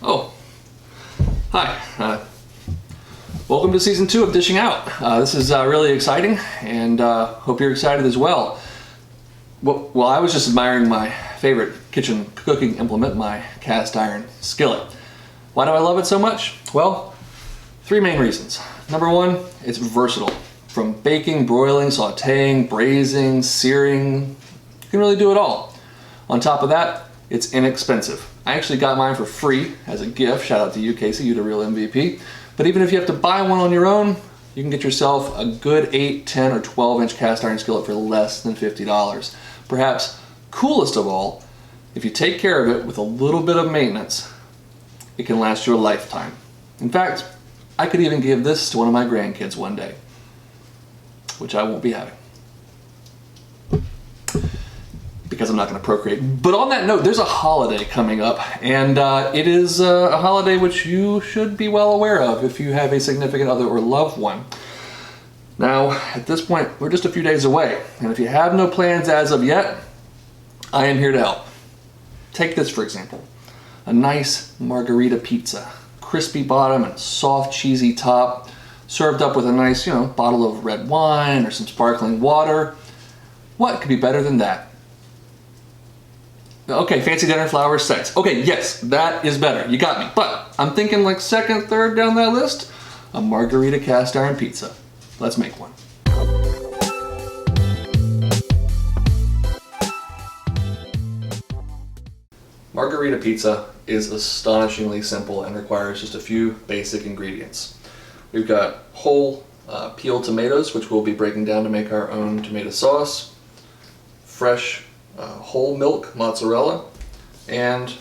Oh, hi. Welcome to season 2 of Dishing Out. This is really exciting, and hope you're excited as well. Well, I was just admiring my favorite kitchen cooking implement, my cast iron skillet. Why do I love it so much? Well, 3 main reasons. Number 1, it's versatile. From baking, broiling, sauteing, braising, searing, you can really do it all. On top of that, it's inexpensive. I actually got mine for free as a gift. Shout out to you, Casey, you're the real MVP. But even if you have to buy one on your own, you can get yourself a good 8, 10, or 12-inch cast iron skillet for less than $50. Perhaps coolest of all, if you take care of it with a little bit of maintenance, it can last you a lifetime. In fact, I could even give this to one of my grandkids one day, which I won't be having, because I'm not going to procreate. But on that note, there's a holiday coming up, and it is a holiday which you should be well aware of if you have a significant other or loved one. Now, at this point, we're just a few days away, and if you have no plans as of yet, I am here to help. Take this, for example. A nice Margherita pizza. Crispy bottom and soft, cheesy top, served up with a nice, bottle of red wine or some sparkling water. What could be better than that? Okay, fancy dinner, flowers, sex. Okay, yes, that is better. You got me. But I'm thinking like second, third down that list, a Margherita cast iron pizza. Let's make one. Margherita pizza is astonishingly simple and requires just a few basic ingredients. We've got whole peeled tomatoes, which we'll be breaking down to make our own tomato sauce, fresh whole milk mozzarella, and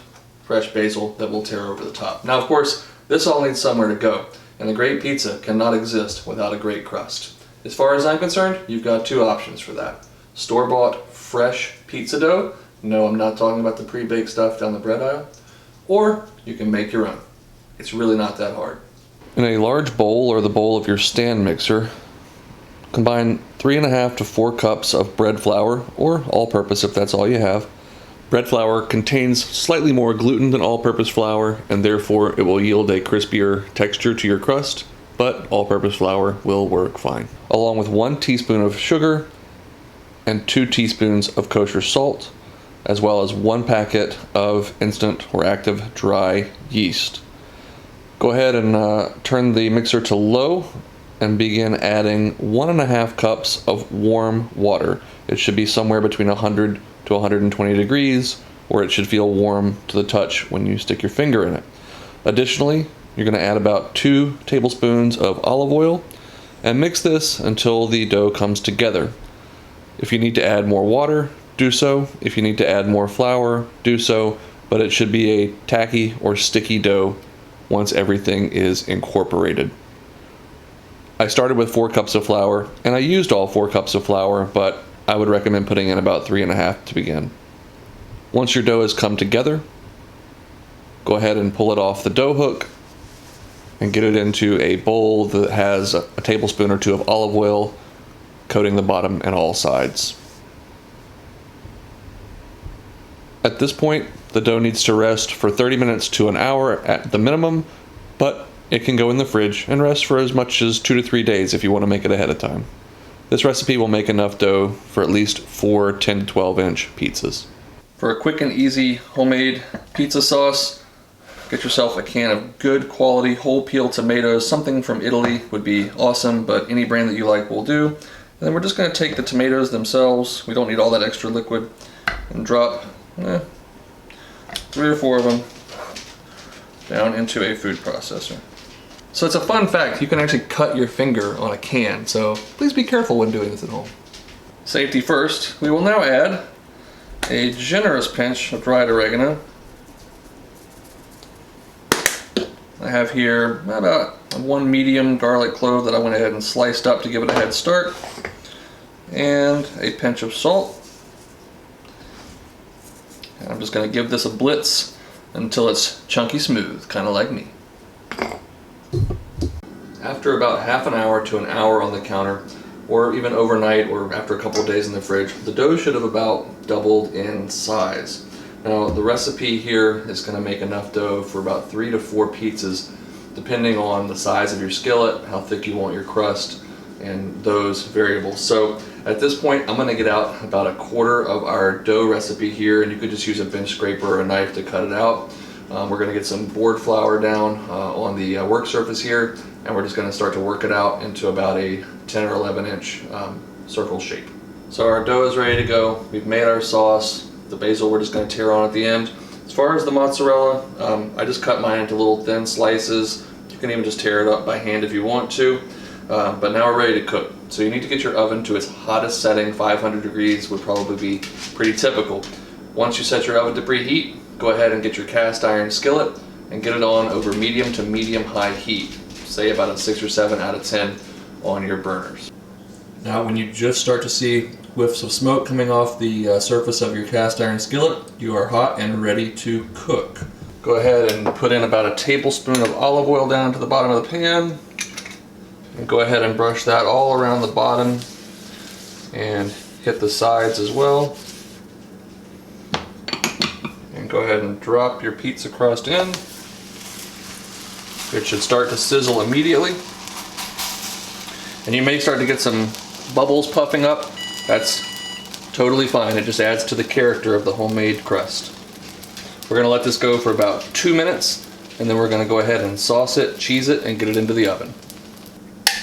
fresh basil that we'll tear over the top. Now, of course, this all needs somewhere to go, and a great pizza cannot exist without a great crust. As far as I'm concerned, you've got 2 options for that. Store-bought fresh pizza dough. No, I'm not talking about the pre-baked stuff down the bread aisle. Or you can make your own. It's really not that hard. In a large bowl or the bowl of your stand mixer, combine 3.5 to 4 cups of bread flour, or all-purpose if that's all you have. Bread flour contains slightly more gluten than all-purpose flour, and therefore it will yield a crispier texture to your crust, but all-purpose flour will work fine. Along with 1 teaspoon of sugar and 2 teaspoons of kosher salt, as well as 1 packet of instant or active dry yeast. Go ahead and turn the mixer to low and begin adding 1.5 cups of warm water. It should be somewhere between 100 to 120 degrees, or it should feel warm to the touch when you stick your finger in it. Additionally, you're going to add about 2 tablespoons of olive oil and mix this until the dough comes together. If you need to add more water, do so. If you need to add more flour, do so, but it should be a tacky or sticky dough once everything is incorporated. I started with 4 cups of flour, and I used all 4 cups of flour, but I would recommend putting in about 3.5 to begin. Once your dough has come together, go ahead and pull it off the dough hook and get it into a bowl that has a tablespoon or 2 of olive oil coating the bottom and all sides. At this point, the dough needs to rest for 30 minutes to an hour at the minimum, but it can go in the fridge and rest for as much as 2 to 3 days if you want to make it ahead of time. This recipe will make enough dough for at least 4 10 to 12-inch pizzas. For a quick and easy homemade pizza sauce, get yourself a can of good quality whole peeled tomatoes. Something from Italy would be awesome, but any brand that you like will do. And then we're just going to take the tomatoes themselves, we don't need all that extra liquid, and drop 3 or 4 of them down into a food processor. So it's a fun fact, you can actually cut your finger on a can, so please be careful when doing this at home. Safety first, we will now add a generous pinch of dried oregano. I have here about 1 medium garlic clove that I went ahead and sliced up to give it a head start, and a pinch of salt. And I'm just going to give this a blitz until it's chunky smooth, kind of like me. After about half an hour to an hour on the counter, or even overnight or after a couple of days in the fridge, the dough should have about doubled in size. Now the recipe here is going to make enough dough for about 3 to 4 pizzas, depending on the size of your skillet, how thick you want your crust, and those variables. So at this point I'm going to get out about a quarter of our dough recipe here, and you could just use a bench scraper or a knife to cut it out. We're going to get some board flour down on the work surface here, and we're just going to start to work it out into about a 10 or 11 inch circle shape. So our dough is ready to go. We've made our sauce. The basil we're just going to tear on at the end. As far as the mozzarella, I just cut mine into little thin slices. You can even just tear it up by hand if you want to. But now we're ready to cook. So you need to get your oven to its hottest setting. 500 degrees would probably be pretty typical. Once you set your oven to preheat, go ahead and get your cast iron skillet and get it on over medium to medium high heat. Say about a 6 or 7 out of 10 on your burners. Now when you just start to see whiffs of smoke coming off the surface of your cast iron skillet, you are hot and ready to cook. Go ahead and put in about a tablespoon of olive oil down to the bottom of the pan. And go ahead and brush that all around the bottom and hit the sides as well. And go ahead and drop your pizza crust in. It should start to sizzle immediately. And you may start to get some bubbles puffing up. That's totally fine. It just adds to the character of the homemade crust. We're going to let this go for about 2 minutes, and then we're going to go ahead and sauce it, cheese it, and get it into the oven.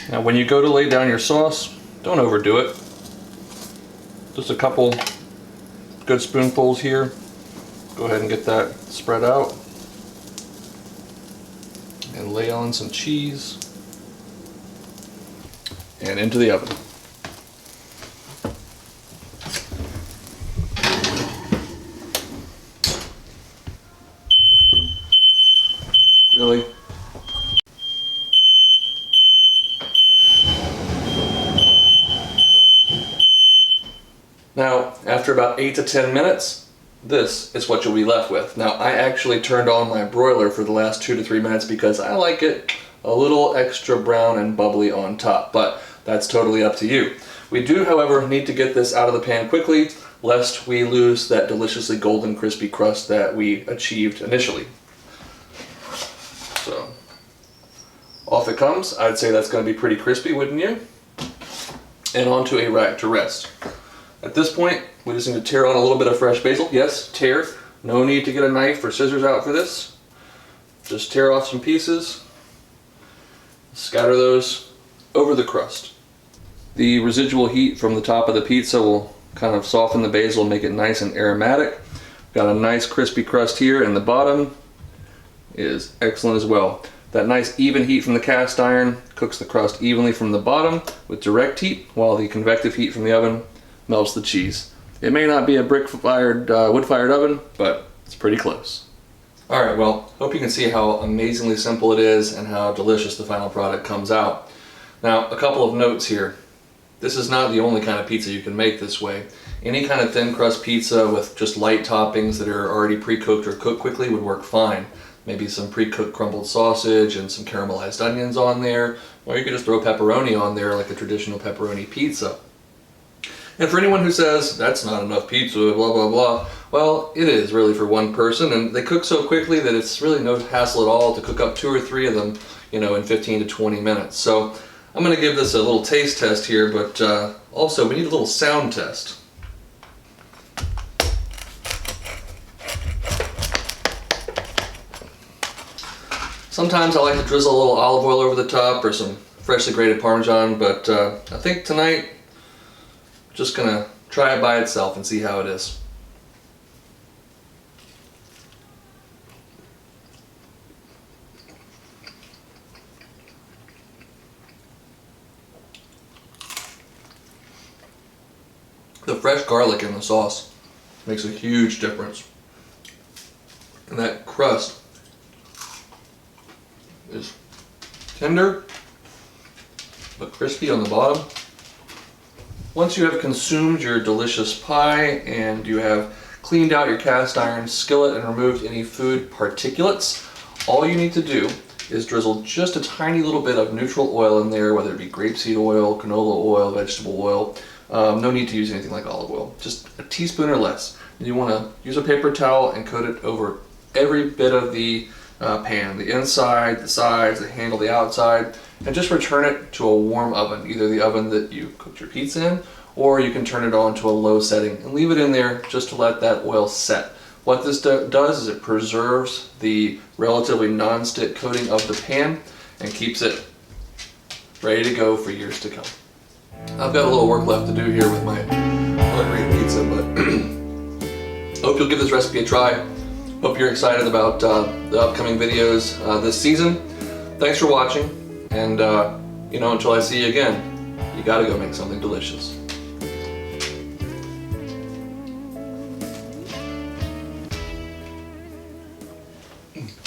Now when you go to lay down your sauce, don't overdo it. Just a couple good spoonfuls here. Go ahead and get that spread out. And lay on some cheese. And into the oven. Really? Now, after about 8 to 10 minutes, this is what you'll be left with. Now, I actually turned on my broiler for the last 2 to 3 minutes because I like it a little extra brown and bubbly on top, but that's totally up to you. We do, however, need to get this out of the pan quickly, lest we lose that deliciously golden crispy crust that we achieved initially. So, off it comes. I'd say that's going to be pretty crispy, wouldn't you? And onto a rack to rest. At this point, we just need to tear on a little bit of fresh basil. Yes, tear. No need to get a knife or scissors out for this. Just tear off some pieces. Scatter those over the crust. The residual heat from the top of the pizza will kind of soften the basil and make it nice and aromatic. Got a nice crispy crust here, and the bottom is excellent as well. That nice even heat from the cast iron cooks the crust evenly from the bottom with direct heat, while the convective heat from the oven melts the cheese. It may not be a brick-fired, wood-fired oven, but it's pretty close. Alright, well, hope you can see how amazingly simple it is and how delicious the final product comes out. Now, a couple of notes here. This is not the only kind of pizza you can make this way. Any kind of thin crust pizza with just light toppings that are already pre-cooked or cooked quickly would work fine. Maybe some pre-cooked crumbled sausage and some caramelized onions on there, or you could just throw pepperoni on there like a traditional pepperoni pizza. And for anyone who says, that's not enough pizza, blah, blah, blah, well, it is really for one person, and they cook so quickly that it's really no hassle at all to cook up 2 or 3 of them, in 15 to 20 minutes. So I'm going to give this a little taste test here, but also we need a little sound test. Sometimes I like to drizzle a little olive oil over the top or some freshly grated Parmesan, but I think tonight just gonna try it by itself and see how it is. The fresh garlic in the sauce makes a huge difference. And that crust is tender but crispy on the bottom. Once you have consumed your delicious pie and you have cleaned out your cast iron skillet and removed any food particulates, all you need to do is drizzle just a tiny little bit of neutral oil in there, whether it be grapeseed oil, canola oil, vegetable oil. No need to use anything like olive oil, just a teaspoon or less. And you want to use a paper towel and coat it over every bit of the pan, the inside, the sides, the handle, the outside, and just return it to a warm oven, either the oven that you cooked your pizza in, or you can turn it on to a low setting and leave it in there just to let that oil set. What this does is it preserves the relatively non-stick coating of the pan and keeps it ready to go for years to come. I've got a little work left to do here with my Margherita pizza, but hope you'll give this recipe a try. Hope you're excited about the upcoming videos this season. Thanks for watching, and until I see you again, you gotta go make something delicious.